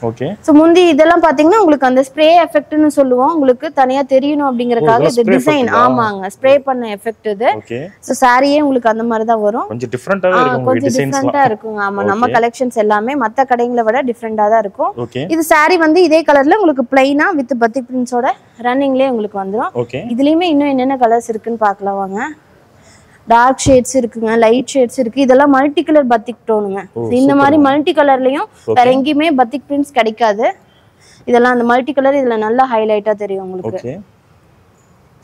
ஓகே. சோ முந்தி இதெல்லாம் பாத்தீங்கன்னா உங்களுக்கு அந்த ஸ்ப்ரே எஃபெக்ட்னு சொல்லுவோம். உங்களுக்கு தனியா தெரியணும் அப்படிங்கறதுக்காக இது டிசைன். ஆமாங்க, ஸ்ப்ரே பண்ண எஃபெக்ட் இது. சோ சாரியே உங்களுக்கு அந்த மாதிரி தான் வரும். கொஞ்சம் டிஃபரண்டாவே இருக்கும், கொஞ்சம் டிஃபரண்டா இருக்குங்க. ஆமா, நம்ம கலெக்ஷன்ஸ் எல்லாமே மத்த கடைகளை விட டிஃபரண்டா தான் இருக்கும். இது சாரி வந்து இதே கலர்ல உங்களுக்கு பிளைனா வித் பத்திக் பிரிண்ட்ஸோட ரன்னிங்லயே உங்களுக்கு வந்துரும். இதுலயுமே இன்னும் என்னென்ன கலர்ஸ் இருக்குன்னு பார்க்கலாம் வாங்க. டார்க் ஷேட்ஸ் இருக்குங்க, லைட் ஷேட்ஸ் இருக்கு. இதெல்லாம் மல்டி கலர் பத்திக் டோனுங்க. இந்த மாதிரி மல்டி கலர்லயும் வேற எங்கேயுமே பத்திக் பிரிண்ட்ஸ் கிடைக்காது. இதெல்லாம் அந்த மல்டி கலர் இதுல நல்லா ஹைலைட்டா தெரியும் உங்களுக்கு.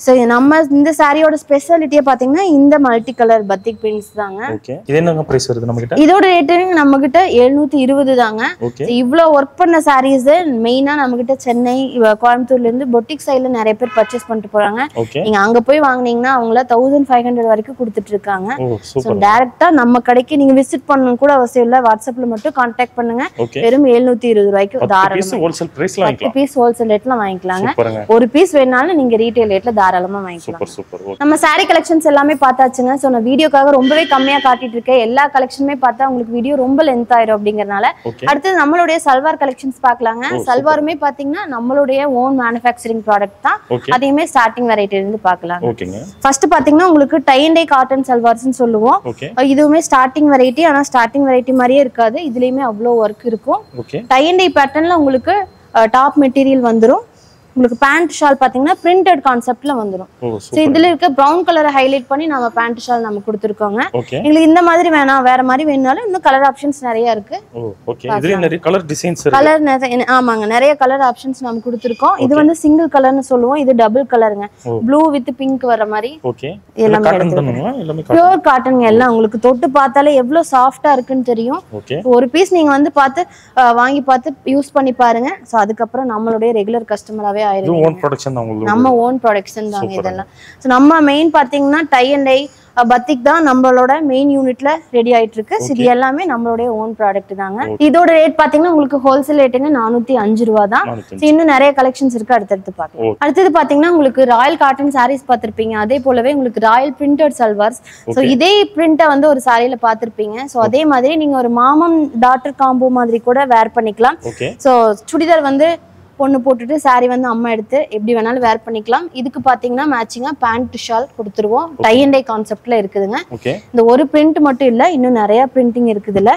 சோ நம்ம இந்த சாரியோட ஸ்பெஷாலிட்டியே பாத்தீங்கன்னா இந்த மல்டி கலர் பத்திக் பிரிண்ட்ஸ் தாங்க. ஓகே. இது என்னங்க பிரைஸ் வருது நம்ம கிட்ட? இதோட ரேட் நம்ம கிட்ட 720 தாங்க. இவ்ளோ வர்க் பண்ண சாரீஸ் மெயினா நம்ம கிட்ட சென்னை, கோயம்புத்தூர்ல இருந்து பொட்டிக் சைடுல நிறைய பேர் பர்ச்சேஸ் பண்ணிட்டு போறாங்க. நீங்க அங்க போய் வாங்குனீங்கன்னா அவங்கள 1500 வரைக்கும் கொடுத்துட்டு இருக்காங்க. சோ டைரக்ட்டா நம்ம கடைக்கு நீங்க விசிட் பண்ணனும் கூட அவசியம் இல்ல. வாட்ஸ்அப்ல மட்டும் கான்டாக்ட் பண்ணுங்க. வெறும் 720 ரூபாய்க்கு தாராளமா ஹோல்சேல் பிரைஸ்ல வாங்கிக்கலாம். பீஸ் ஹோல்சேல் ரேட்ல வாங்கிக்கலாங்க. ஒரு பீஸ் வேணாலும் நீங்க ரீட்டைல் ரேட்ல தாராளமா வாங்கிக்கலாம். நம்ம saree கலெக்ஷன்ஸ் எல்லாமே பார்த்தாச்சுங்க. சோ நான் வீடியோக்காக ரொம்பவே கம்மியா காட்டிட்டு இருக்கேன். எல்லா கலெக்ஷனுமே பார்த்தா உங்களுக்கு வீடியோ ரொம்ப லென்த் ஆயிரும் அப்படிங்கறனால அடுத்து நம்மளுடைய சல்வார் கலெக்ஷன்ஸ் பார்க்கலாங்க. சல்வாருமே பாத்தீங்கன்னா நம்மளுடைய ஓன் மேனுஃபேக்சரிங் ப்ராடக்ட் தான். அதையுமே ஸ்டார்டிங் வெரைட்டில இருந்து பார்க்கலாம். ஃபர்ஸ்ட் பாத்தீங்கன்னா உங்களுக்கு டை அண்ட் டை காட்டன் சல்வார்ஸ்னு சொல்லுவோம். இதுவுமே ஸ்டார்டிங் வெரைட்டி. ஆனா ஸ்டார்டிங் வெரைட்டி மாதிரியே இருக்காது. இதுலயுமே அவ்வளவு ஒர்க் இருக்கும். டை அண்ட் டை பேட்டர்ன்ல உங்களுக்கு டாப் மெட்டீரியல் வந்துரும். உங்களுக்கு பேண்ட் ஷால் பாத்தீங்கன்னா பிரிண்டட் கான்செப்ட்ல வந்துரும். சோ இதுல இருக்க பிரவுன் கலரை ஹைலைட் பண்ணி நம்ம பேண்ட் ஷால் நம்ம கொடுத்திருக்கோங்க. உங்களுக்கு இந்த மாதிரி வேணாம் வேற மாதிரி வேணாலும் இன்னும் கலர் ஆப்ஷன்ஸ் நிறைய இருக்கு. ஓகே இதுல நிறைய கலர் டிசைன்ஸ் இருக்கு. கலர் ஆமாங்க நிறைய கலர் ஆப்ஷன்ஸ் நம்ம கொடுத்திருக்கோம். இது வந்து சிங்கிள் கலர்னு சொல்லுவோம். இது டபுள் கலருங்க. ப்ளூ வித் பிங்க் வர மாதிரி. ஓகே எல்லாமே காட்டனுங்களா? எல்லாமே பியூர் காட்டன்ங்க. எல்லாம் உங்களுக்கு தொட்டு பார்த்தாலே எவ்வளவு சாஃப்ட்டா இருக்குன்னு தெரியும். ஒரு பீஸ் நீங்க வந்து பார்த்து வாங்கி பார்த்து யூஸ் பண்ணி பாருங்க. சோ அதுக்கு அப்புறம் நம்மளுடைய ரெகுலர் கஸ்டமராவே இது ஓன் ப்ரொடக்ஷன் தான் உங்களுக்கு. நம்ம ஓன் ப்ரொடக்ஷன் தாங்க இதெல்லாம். சோ நம்ம மெயின் பாத்தீங்கன்னா டை அண்ட் டை பத்திக் தான் நம்மளோட மெயின் யூனிட்ல ரெடி ஆயிட்டு இருக்கு. இது எல்லாமே நம்மளுடைய ஓன் ப்ராடக்ட் தாங்க. இதோட ரேட் பாத்தீங்கன்னா உங்களுக்கு ஹோல்சேல் ரேட்டுங்க 405 ரூபாய் தான். இன்னும் நிறைய கலெக்ஷன்ஸ் இருக்கு, அடுத்தடுத்து பார்க்கலாம். அடுத்தது பாத்தீங்கன்னா உங்களுக்கு ராயல் காட்டன் சாரீஸ் பாத்திருப்பீங்க. அதே போலவே உங்களுக்கு ராயல் பிரிண்டட் சல்வார்ஸ். சோ இதே பிரிண்ட வந்து ஒரு சாரியில பாத்திருப்பீங்க. சோ அதே மாதிரி நீங்க ஒரு மாமம் டாட்டர் காம்போ மாதிரி கூட வேர் பண்ணிக்கலாம். சோ சுடிதார் வந்து பொண்ணு போட்டுட்டு சாரி வந்து அம்மா எடுத்து எப்படி வேணாலும் வேர் பண்ணிக்கலாம். இதுக்கு பாத்தீங்கன்னா மேட்சிங்கா பேண்ட் ஷால் கொடுத்துருவோம். டை அண்ட் டை கான்செப்ட்ல இருக்குதுங்க. இந்த ஒரு பிரிண்ட் மட்டும் இல்ல, இன்னும் நிறைய பிரிண்டிங் இருக்குதுல.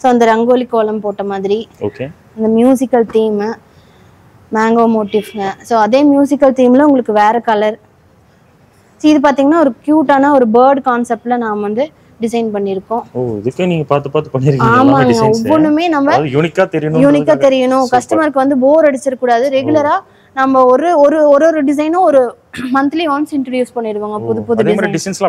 ஸோ அந்த ரங்கோலி கோலம் போட்ட மாதிரி இந்த மியூசிக்கல் தீம் மேங்கோ மோட்டிவ்ங்க. ஸோ அதே மியூசிக்கல் தீம்ல உங்களுக்கு வேற கலர். இது பாத்தீங்கன்னா ஒரு கியூட்டான ஒரு பேர்ட் கான்செப்ட்ல நாம வந்து டிசைன் பண்ணிருக்கோம். ஓ இதுக்கு நீங்க பார்த்து பண்ணிருக்கீங்க. ஆமாங்க, ஒவ்வொண்ணுமே நம்ம யூனிக்கா தெரியணும். கஸ்டமருக்கு வந்து போர் அடிச்சிர கூடாது. ரெகுலரா நம்ம ஒரு டிசைனும் ஒரு மந்த்லி ஒன்ஸ் இன்ட்ரோ듀ce பண்ணிடுவாங்க. புது டிசைன்ஸ்ல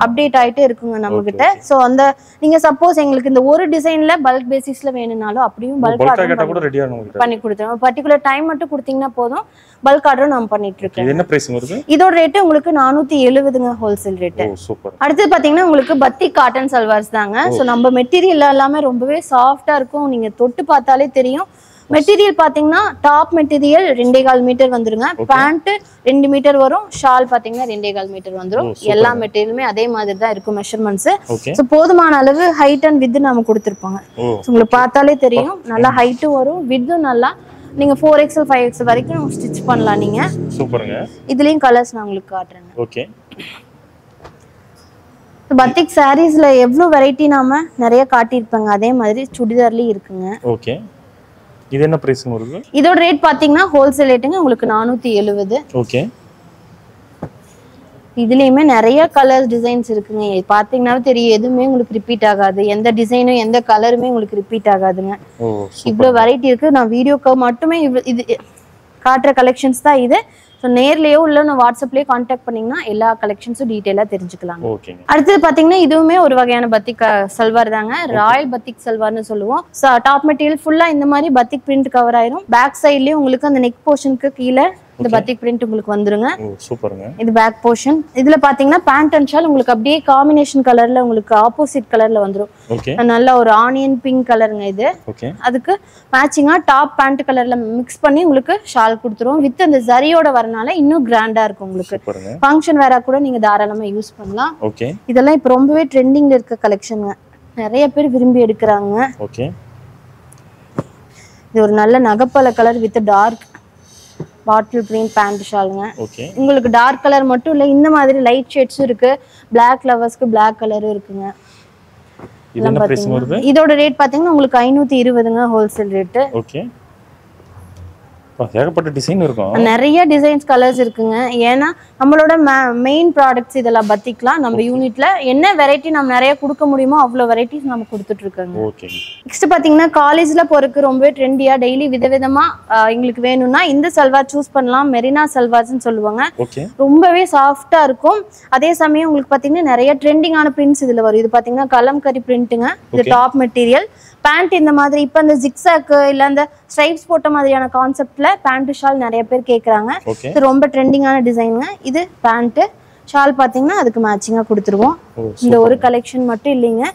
அப்டேட் ஆயிட்டே இருக்குங்க நம்ம கிட்ட. சோ அந்த நீங்க சப்போஸ் எங்களுக்கு இந்த ஒரு டிசைன்ல பல்க் பேசிஸ்ல வேணும்னாலும் அப்படியும் பல்க் ஆர்டர் கூட ரெடியா பண்ணி கொடுத்துருவோம். பர்టిక్యులர் டைம் மட்டும் கொடுத்தீங்கன்னா போதும். பல்க் ஆர்டர் நாம பண்ணிட்டு இருக்கோம். இது என்ன பிரைஸ் வருது? இதோட ரேட் உங்களுக்கு 470ங்க ஹோல்சேல் ரேட். சூப்பர். அடுத்து பாத்தீங்கன்னா உங்களுக்கு பத்திக் காட்டன் சல்வார்ஸ் தாங்க. சோ நம்ம மெட்டீரியல் எல்லாமே ரொம்பவே சாஃப்ட்டா இருக்கும். நீங்க தொட்டு பார்த்தாலே தெரியும். மெட்டீரியல் பாத்தீங்கன்னா டாப் மெட்டீரியல் 2.25 மீட்டர் வந்துருங்க. பேண்ட் 2 மீட்டர் வரும். ஷால் பாத்தீங்கன்னா 2.25 மீட்டர் வந்துரும். எல்லா மெட்டீரியலுமே அதே மாதிரி தான் இருக்கும் மெஷர்மெண்ட்ஸ். சோ போதுமான அளவு ஹைட் அண்ட் வித் நாம கொடுத்திருப்பாங்க. உங்களுக்கு பார்த்தாலே தெரியும். நல்லா ஹைட்டும் வரும், வித்தும் நல்லா. நீங்க 4XL 5XL வரைக்கும் ஸ்டிச் பண்ணலாம் நீங்க. சூப்பர்ங்க. இதுலயும் கலர்ஸ் நான் உங்களுக்கு காட்டுறேன். ஓகே. பத்திக் சாரீஸ்ல எவ்வளவு வெரைட்டி நாம நிறைய காட்டியிருப்பாங்க. அதே மாதிரி சுடிதார்லயும் இருக்குங்க. ஓகே. இது என்ன பிரைஸ் வருது? இதோட ரேட் பாத்தீங்கன்னா ஹோல்சேல் ரேட்டுங்க உங்களுக்கு 470. ஓகே. இதுலயுமே நிறைய கலர்ஸ் டிசைன்ஸ் இருக்குங்க. பாத்தீங்கன்னாவே தெரியும், எதுவுமே உங்களுக்கு ரிப்பீட் ஆகாது. எந்த டிசைனும் எந்த கலருமே உங்களுக்கு ரிப்பீட் ஆகாதுங்க. இவ்வளவு வெரைட்டி இருக்கு. நான் வீடியோக்கு மட்டுமே இது காட்டுற கலெக்ஷன்ஸ் தான் இது. ஸோ நேர்லயோ இல்லை நான் வாட்ஸ்அப்லயோ கான்டாக்ட் பண்ணீங்கன்னா எல்லா கலெக்ஷன்ஸும் டீட்டெயிலாக தெரிஞ்சுக்கலாம். அடுத்தது பார்த்தீங்கன்னா இதுவுமே ஒரு வகையான பத்திக் சல்வார் தாங்க. ராயல் பத்திக் சல்வார்னு சொல்லுவோம். டாப் மெட்டீரியல் ஃபுல்லா இந்த மாதிரி பத்திக் பிரிண்ட் கவர் ஆயிரும். பேக் சைட்லயும் உங்களுக்கு அந்த நெக் போர்ஷனுக்கு கீழே இந்த பத்திக் பிரிண்ட் உங்களுக்கு வந்துருங்க. சூப்பருங்க. இது பேக் போர்ஷன். இதுல பாத்தீங்கன்னா பேண்ட் அண்ட் ஷால் உங்களுக்கு அப்படியே காம்பினேஷன் கலர்ல உங்களுக்கு ஆப்போசிட் கலர்ல வந்துரும். நல்ல ஒரு ஆனியன் பிங்க் கலருங்க இது. அதுக்கு மேட்சிங்கா டாப் பேண்ட் கலர்ல மிக்ஸ் பண்ணி உங்களுக்கு ஷால் கொடுத்துருவோம். வித் அந்த ஜரியோட வரனால இன்னும் கிராண்டா இருக்கும் உங்களுக்கு. ஃபங்க்ஷன் வேற கூட நீங்க தாராளமா யூஸ் பண்ணலாம். இதெல்லாம் இப்ப ரொம்பவே ட்ரெண்டிங்ல இருக்க கலெக்ஷனுங்க. நிறைய பேர் விரும்பி எடுக்கிறாங்க. இது ஒரு நல்ல நகப்பல colour with dark bottle green pant ஷாலுங்க. உங்களுக்கு டார்க் கலர் மட்டும் இல்ல, இந்த மாதிரி லைட் ஷேட்ஸும் இருக்கு. பிளாக் லவர்ஸ்க்கு பிளாக் கலரும் இருக்குங்க. இதோட ரேட் பாத்தீங்கன்னா உங்களுக்கு 520ங்க ஹோல்சேல் ரேட். ஏகப்பட்ட டிசைன் இருக்கும். நிறைய டிசைன்ஸ் கலர்ஸ் இருக்குங்க. ஏன்னா நம்மளோட மெயின் ப்ராடக்ட்ஸ் இதெல்லாம் பத்திக்கலாம். நம்ம யூனிட்ல என்ன வெரைட்டி நம்ம நிறைய கொடுக்க முடியுமோ அவ்வளவு வெரைட்டிஸ் நம்ம கொடுத்துட்டு இருக்கோங்க. நெக்ஸ்ட் பாத்தீங்கன்னா காலேஜ்ல போறதுக்கு ரொம்பவே ட்ரெண்டியா டெய்லி விதவிதமா எங்களுக்கு வேணும்னா இந்த சல்வார் சூஸ் பண்ணலாம். மெரினா சல்வார்ஸ்னு சொல்லுவாங்க. ரொம்பவே சாஃப்டா இருக்கும். அதே சமயம் உங்களுக்கு பாத்தீங்கன்னா நிறைய ட்ரெண்டிங்கான பிரிண்ட்ஸ் இதுல வரும். இது பாத்தீங்கன்னா கலம்கரி பிரிண்ட்டுங்க. இது டாப் மெட்டீரியல். பேண்ட் இந்த மாதிரி இப்ப அந்த ஜிக்ஸாக் இல்ல அந்த ஸ்ட்ரைப்ஸ் போட்ட மாதிரியான கான்செப்ட்ல பேண்ட் ஷால் நிறைய பேர் கேக்குறாங்க. இது ரொம்ப ட்ரெண்டிங்கான டிசைனுங்க. இது பேண்ட் ஷால் பாத்தீங்கன்னா அதுக்கு மேட்சிங்கா கொடுத்துருவோம். இந்த ஒரு கலெக்ஷன் மட்டும் இல்லைங்க,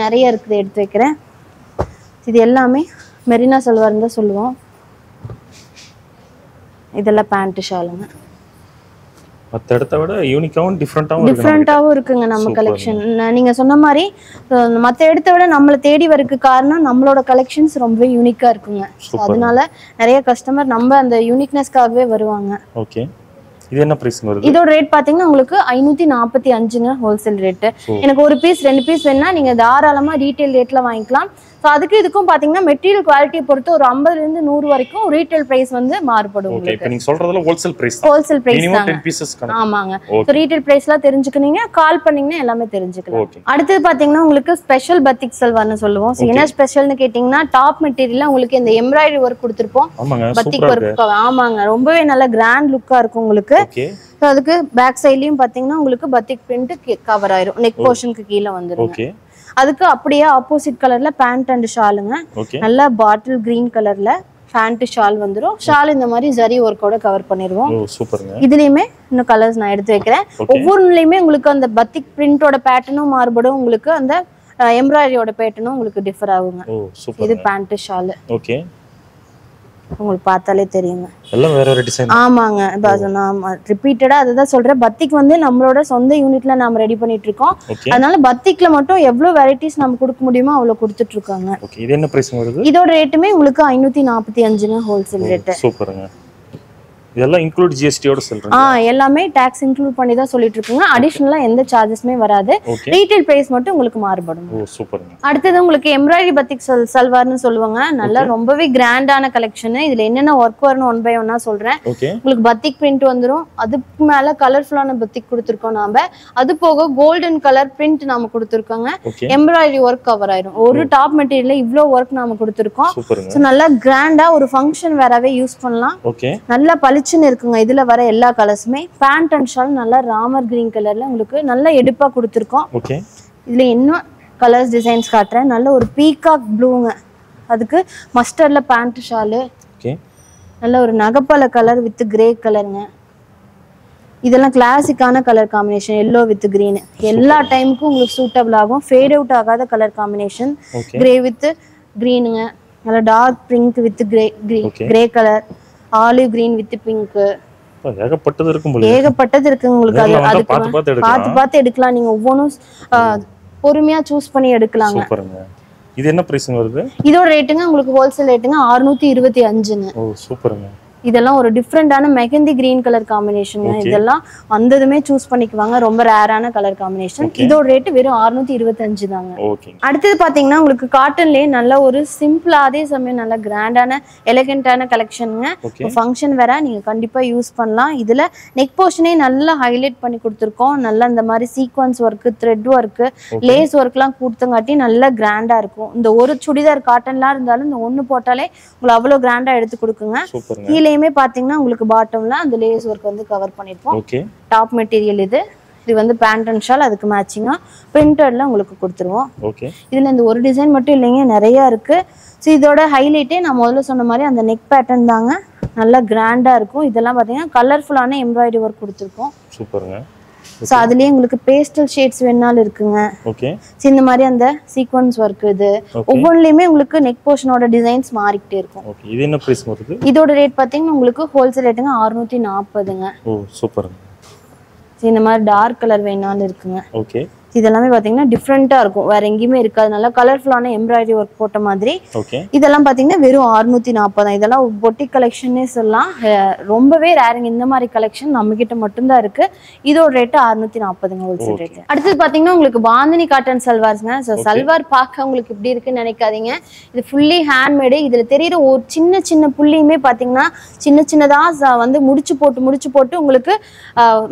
நிறைய இருக்குது, எடுத்து வைக்கிறேன். இது எல்லாமே மெரினா சல்வார் தான் சொல்லுவோம். இதெல்லாம் பேண்ட் ஷாலுங்க. மத்த இடத்தை விட யூனிக்காவும் டிஃப்ரெண்டாவும் இருக்குங்க நம்ம கலெக்ஷன். நீங்க சொன்ன மாதிரி மத்த இடத்தை விட நம்மள தேடி வரதுக்கு காரணம் நம்மளோட கலெக்ஷன்ஸ் ரொம்ப யூனிக்கா இருக்குங்க. அதனால நிறைய கஸ்டமர் நம்ம அந்த யூனிக்னஸ்க்காகவே வருவாங்க. ஓகே, இது என்ன பிரைஸ் வருது? இதோட ரேட் பாத்தீங்கன்னா உங்களுக்கு 545ங்க ஹோல்சேல் ரேட். எனக்கு ஒரு பீஸ் 2 பீஸ் வேணா நீங்க தாராளமா ரீட்டைல் ரேட்ல வாங்கிக்கலாம். சோ அதுக்கு இதுக்கும் பாத்தீங்கன்னா மெட்டீரியல் குவாலிட்டியை பொறுத்து ஒரு 50 ல இருந்து 100 வரைக்கும் ரீட்டைல் பிரைஸ் வந்து மாறுபடும். ஓகே, இப்போ நீங்க சொல்றதுல ஹோல்சேல் பிரைஸ் மினிமம் 10 பீசஸ் கணக்கு. ஆமாங்க. சோ ரீட்டைல் பிரைஸ்லாம் தெரிஞ்சுக்கினீங்க, கால் பண்ணீங்கன்னா எல்லாமே தெரிஞ்சுக்கலாம். அடுத்து பாத்தீங்கன்னா உங்களுக்கு ஸ்பெஷல் பத்திக் சல்வார்னு சொல்லுவோம். சோ என்ன ஸ்பெஷல்னு கேட்டிங்கன்னா டாப் மெட்டீரியல்ல உங்களுக்கு இந்த எம்ப்ராய்டரி வர்க் கொடுத்திருப்போம். பத்திக் வர்க். ஆமாங்க, ரொம்பவே நல்ல கிராண்ட் லுக்கா இருக்கும் உங்களுக்கு. ஓகே, சோ அதுக்கு பேக் சைடுலயும் பாத்தீங்கன்னா உங்களுக்கு பத்திக் பிரிண்ட் கவர் ஆயிரும். நெக் போர்ஷனுக்கு கீழ வந்துரும். ஓகே, அதுக்கு அப்படியே ஆப்போசிட் கலர்ல பேண்ட் அண்ட் ஷாலுங்க. நல்ல பாட்டில் கிரீன் கலர்ல பேண்ட் ஷால் வந்துரும். ஷால் இந்த மாதிரி ஜரி ஒர்க்கோட கவர் பண்ணிடுவோம். சூப்பர்ங்க. இதுலயுமே இன்னும் கலர்ஸ் நான் எடுத்து வைக்கிறேன். ஒவ்வொன்றுலயுமே உங்களுக்கு அந்த பத்திக் பிரிண்டோட பேட்டர்னும் மாறுபடும், உங்களுக்கு அந்த எம்ப்ராய்டரியோட பேட்டர்னும் உங்களுக்கு டிஃபர் ஆகுங்க. இது பேண்ட் ஷால். ஓகே, உங்களுக்கு பார்த்தாலே தெரியுங்க, எல்லாம் வேற வேற டிசைன். ஆமாங்க. நான் ரிப்பீட்டடா அதுதான் சொல்றேன், பத்திக் வந்து நம்மளோட சொந்த யூனிட்ல நாம ரெடி பண்ணிட்டு இருக்கோம். அதனால பத்திக்ல மட்டும் எவ்வளவு வெரைட்டிஸ் நம்ம கொடுக்க முடியுமோ அவ்வளவு கொடுத்துட்டு இருக்காங்க. ஓகே, இது என்ன பிரைஸ் வருது? இதோட ரேட்டுமே உங்களுக்கு 545ங்க ஹோல்சேல் ரேட். சூப்பர்ங்க. இதெல்லாம் இன்க்ளூட் ஜிஎஸ்டி ஓட சொல்றீங்க? எல்லாமே டாக்ஸ் இன்க்ளூட் பண்ணி தான் சொல்லிட்டு இருக்கோங்க. அடிஷனலா எந்த சார்ஜஸ்மே வராது. ரீட்டைல் பிரைஸ் மட்டும் உங்களுக்கு மாறுபடும். சூப்பர்ங்க. அடுத்தது உங்களுக்கு எம்ப்ராய்டரி பத்திக் சல்வார்னு சொல்லுவாங்க. நல்லா ரொம்பவே கிராண்டான கலெக்ஷன். இதுல என்னென்ன ஒர்க் வரணும் 1 by 1 சொல்றேன். உங்களுக்கு பத்திக் பிரிண்ட் வந்துரும். அதுக்கு மேல கலர்ஃபுல்லான பத்திக் கொடுத்திருக்கோம் நாம. அது போக கோல்டன் கலர் பிரிண்ட் நாம கொடுத்திருக்கோங்க. எம்ப்ராய்டரி ஒர்க் கவர் ஆயிரும். ஒரு டாப் மெட்டீரியல்ல இவ்ளோ ஒர்க் நாம கொடுத்திருக்கோம். சோ நல்லா கிராண்டா ஒரு ஃபங்க்ஷன் வேறவே யூஸ் பண்ணலாம். நல்லா பளிச்சுன்னு இருக்குங்க. இதுல வர எல்லா கலர்ஸுமே பேண்ட் அண்ட் ஷால் நல்லா ராமர் கிரீன் கலர்ல உங்களுக்கு நல்ல எடுப்பா கொடுத்திருக்கோம். இதுல இன்னும் கலர்ஸ் டிசைன்ஸ் காட்டுறேன். நல்ல ஒரு பீகாக் ப்ளூங்க, அதுக்கு மஸ்டர்ட்ல பேண்ட் ஷால். நல்ல ஒரு நகப்பல கலர் வித் கிரே கலருங்க. இதெல்லாம் கிளாசிக்கான colour combination, yellow with green. எல்லா டைமுக்கும் உங்களுக்கு சூட்டபிள் ஆகும். ஃபேட் அவுட் ஆகாத கலர் காம்பினேஷன். கிரே வித் கிரீனுங்க. நல்ல dark pink with grey colour, olive green with pink. ஏகப்பட்டது இருக்கு உங்களுக்கு. அது பார்த்து எடுக்கலாம். நீங்க ஒவ்வொன்றும் பொறுமையா சூஸ் பண்ணி எடுக்கலாம். இது என்ன பிரைஸ் வருது? இதோட ரேட்டுங்க உங்களுக்கு ஹோல்சேல் ரேட்டுங்க 625ங்க. சூப்பர்ங்க. இதெல்லாம் ஒரு டிஃப்ரெண்டான மெஹந்தி கிரீன் கலர் காம்பினேஷன். இதெல்லாம் வந்ததுமே சூஸ் பண்ணிக்குவாங்க. ரொம்ப ரேரான கலர் காம்பினேஷன். இதோட ரேட் வெறும் 625 தாங்க. அடுத்தது பாத்தீங்கன்னா உங்களுக்கு காட்டன்லயே நல்ல ஒரு சிம்பிளா அதே சமயம் நல்ல கிராண்டான எலிகண்டான கலெக்ஷனுங்க. ஃபங்க்ஷன் வேற நீங்க கண்டிப்பா யூஸ் பண்ணலாம். இதுல நெக் போர்ஷனே நல்லா ஹைலைட் பண்ணி கொடுத்துருக்கோம். நல்லா இந்த மாதிரி sequence work, thread work, lace ஒர்க்லாம் கொடுத்தங்காட்டி நல்லா கிராண்டா இருக்கும். இந்த ஒரு சுடிதார் காட்டன்லாம் இருந்தாலும் இந்த ஒண்ணு போட்டாலே உங்களுக்கு அவ்வளவு கிராண்டா எடுத்து கொடுக்குங்க. கீழேயுமே பாத்தீங்கன்னா உங்களுக்கு பாட்டம்ல அந்த லேஸ் ஒர்க் வந்து கவர் பண்ணிருப்போம். டாப் மெட்டீரியல் இது வந்து பேண்ட் அண்ட் ஷால், அதுக்கு மேட்சிங்கா பிரிண்டட்ல உங்களுக்கு கொடுத்துருவோம். இதுல இந்த ஒரு டிசைன் மட்டும் இல்லைங்க, நிறைய இருக்கு. ஸோ இதோட ஹைலைட்டே நான் முதல்ல சொன்ன மாதிரி அந்த நெக் பேட்டர்ன் தாங்க. நல்லா கிராண்டா இருக்கும். இதெல்லாம் பாத்தீங்கன்னா கலர்ஃபுல்லான எம்ப்ராய்டரி ஒர்க் கொடுத்துருக்கோம். சூப்பர்ங்க. சோ அதுலயே உங்களுக்கு பேஸ்டல் ஷேட்ஸ் வேணாலும் இருக்குங்க. சோ இந்த மாதிரி அந்த சீக்வென்ஸ் வர்க் இது ஒவ்வொன்றிலயுமே உங்களுக்கு நெக் போர்ஷனோட டிசைன்ஸ் மாறிக்கிட்டே இருக்கும். இது என்ன பிரைஸ் வருது? இதோட ரேட் பாத்தீங்கன்னா உங்களுக்கு ஹோல்சேல் ரேட்டுங்க 640ங்க. சூப்பர். இந்த மாதிரி டார்க் கலர் வேணாலும் இருக்குங்க. இதெல்லாமே பாத்தீங்கன்னா டிஃப்ரெண்டா இருக்கும், வேற எங்கேயுமே இருக்காது. நல்லா கலர்ஃபுல்லான எம்ப்ராய்டரி ஒர்க் போட்ட மாதிரி. இதெல்லாம் பாத்தீங்கன்னா வெறும் 640 தான். இதெல்லாம் பொட்டிக் கலெக்ஷனே சொல்லலாம். ரொம்பவே ரேருங்க இந்த மாதிரி கலெக்ஷன், நம்ம கிட்ட மட்டும்தான் இருக்கு. இதோட ரேட்டு 640ங்க ஹோல்சேல் ரேட். அடுத்தது பாத்தீங்கன்னா உங்களுக்கு பாந்தினி காட்டன் சல்வார்ஸ்ங்க. ஸோ சல்வார் பார்க்க உங்களுக்கு இப்படி இருக்குன்னு நினைக்காதீங்க. இது ஃபுல்லி ஹேண்ட்மேடு. இதுல தெரியுற ஒரு சின்ன சின்ன புள்ளியுமே பாத்தீங்கன்னா சின்ன சின்னதா வந்து முடிச்சு போட்டு உங்களுக்கு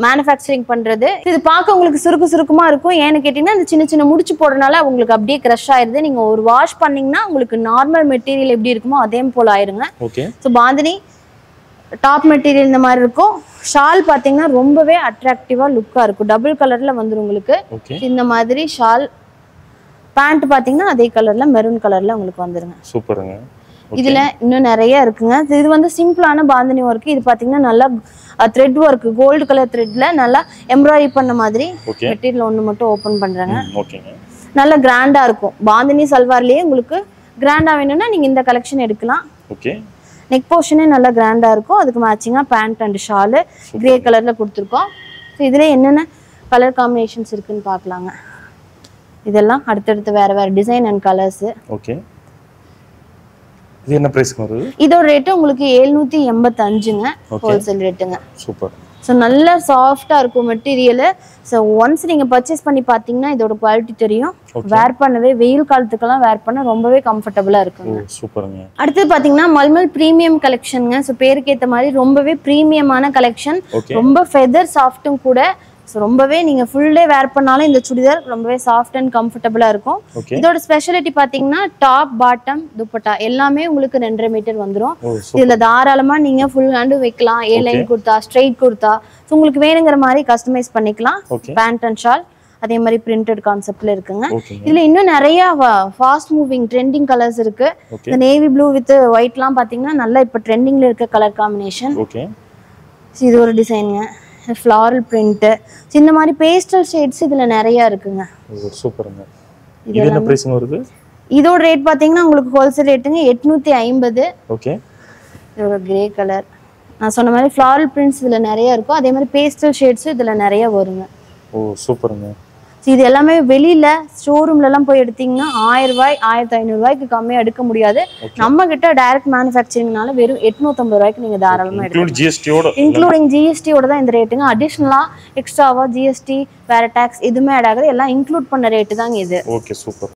மேனுஃபேக்சரிங் பண்றது. இது பார்க்க உங்களுக்கு சுருக்கமா இருக்கும். ஏன்னு கேட்டீங்கன்னா இந்த சின்ன சின்ன முடிச்சு போடுறதுனால உங்களுக்கு அப்படியே கிரஷ் ஆயிருது. நீங்க ஒரு வாஷ் பண்ணீங்கன்னா உங்களுக்கு நார்மல் மெட்டீரியல் எப்படி இருக்குமோ அதே போல ஆயிருங்க. ஸோ பாந்தினி டாப் மெட்டீரியல் இந்த மாதிரி இருக்கும். ஷால் பாத்தீங்கன்னா ரொம்பவே அட்ராக்டிவா லுக்கா இருக்கும். டபுள் கலர்ல வந்துடும் உங்களுக்கு இந்த மாதிரி ஷால். பேண்ட் பாத்தீங்கன்னா அதே கலர்ல மெரூன் கலர்ல உங்களுக்கு வந்துருங்க. சூப்பருங்க. இதுல இன்னும் நிறைய இருக்குங்க. இது வந்து சிம்பிளான பாந்தினி ஒர்க். இது பாத்தீங்கன்னா நல்லா த்ரெட் ஒர்க், கோல்டு கலர் த்ரெட்ல நல்லா எம்ப்ராய்டரி பண்ண மாதிரி. மெட்டீரியல் ஒண்ணு மட்டும் ஓபன் பண்றாங்க. நல்லா கிராண்டா இருக்கும். பாந்தினி சல்வார்லயே உங்களுக்கு கிராண்டா வேணும்னா நீங்க இந்த கலெக்ஷன் எடுக்கலாம். நெக் போர்ஷனே நல்லா கிராண்டா இருக்கும். அதுக்கு மேட்சிங்கா பேண்ட் அண்ட் ஷால் கிரே கலர்ல கொடுத்துருக்கோம். ஸோ இதுல என்னென்ன கலர் காம்பினேஷன்ஸ் இருக்குன்னு பார்க்கலாங்க. இதெல்லாம் அடுத்தடுத்து வேற வேற டிசைன் அண்ட் கலர்ஸ். ஓகே. இது என்ன பிரைஸ்க்கு வருது? இதோட ரேட் உங்களுக்கு 785ங்க ஹோல்சேல் ரேட்டுங்க. சூப்பர். ஸோ நல்ல சாஃப்டா இருக்கும் மெட்டீரியல். ஸோ ஒன்ஸ் நீங்க பர்ச்சேஸ் பண்ணி பாத்தீங்கன்னா இதோட குவாலிட்டி தெரியும். வேர் பண்ணவே வெயில் காலத்துக்கெல்லாம் வேர் பண்ண ரொம்பவே கம்ஃபர்டபுளா இருக்குங்க. சூப்பருங்க. அடுத்து பாத்தீங்கன்னா மல்மல் பிரீமியம் கலெக்ஷனுங்க. ஸோ பேருக்கு ஏத்த மாதிரி ரொம்பவே பிரீமியமான கலெக்ஷன், ரொம்ப ஃபெதர் சாஃப்ட்டும் கூட. ஸோ ரொம்பவே நீங்க ஃபுல் டே வேர் பண்ணாலும் இந்த சுடிதார் ரொம்பவே சாஃப்ட் அண்ட் கம்ஃபர்டபுளா இருக்கும். இதோட ஸ்பெஷாலிட்டி பாத்தீங்கன்னா டாப் பாட்டம் துப்பட்டா எல்லாமே உங்களுக்கு 2.5 மீட்டர் வந்துடும். இதுல தாராளமா நீங்க ஃபுல் ஹேண்டு வைக்கலாம். A line kurta, straight kurta, so உங்களுக்கு வேணுங்கிற மாதிரி கஸ்டமைஸ் பண்ணிக்கலாம். பேண்ட் அண்ட் ஷால் அதே மாதிரி பிரிண்டட் கான்செப்ட்ல இருக்குங்க. இதுல இன்னும் நிறைய ஃபாஸ்ட் மூவிங் ட்ரெண்டிங் கலர்ஸ் இருக்கு. இந்த நேவி ப்ளூ வித் ஒயிட்லாம் பாத்தீங்கன்னா நல்லா இப்ப ட்ரெண்டிங்ல இருக்க கலர் காம்பினேஷன். இது ஒரு டிசைனுங்க, ஃப்ளாரல் பிரிண்ட். இந்த மாதிரி பேஸ்டல் ஷேட்ஸ் இதுல நிறைய இருக்குங்க. சூப்பருங்க. இது என்ன பிரைஸ்ங்க வருது? இதோட ரேட் பாத்தீங்கன்னா உங்களுக்கு ஹோல்சேல் ரேட்டுங்க 850. ஓகே. இதோட கிரே கலர் நான் சொன்ன மாதிரி ஃப்ளாரல் பிரிண்ட்ஸ் இதுல நிறைய இருக்கும். அதே மாதிரி பேஸ்டல் ஷேட்ஸ் இதுல நிறைய வருங்க. சூப்பருங்க. இது எல்லாமே வெளியில ஷோரூம்ல எல்லாம் போய் எடுத்தீங்கன்னா 1000 ரூபாய் 1500 ரூபாய்க்கு கம்மியா எடுக்க முடியாது. நம்ம கிட்ட டைரக்ட் மேனுஃபேக்சரிங்னால வெறும் 850 ரூபாய்க்கு நீங்க தாராளமா எடுக்கலாம். இன்க்ளூடிங் ஜிஎஸ்டியோட தான் இந்த ரேட்டுங்க. அடிஷனலா எக்ஸ்ட்ராவா ஜிஎஸ்டி வேற டாக்ஸ் எதுவுமே ஆட் ஆகுது, எல்லாம் இன்க்ளூட் பண்ண ரேட்டு தாங்க இது. Okay, super.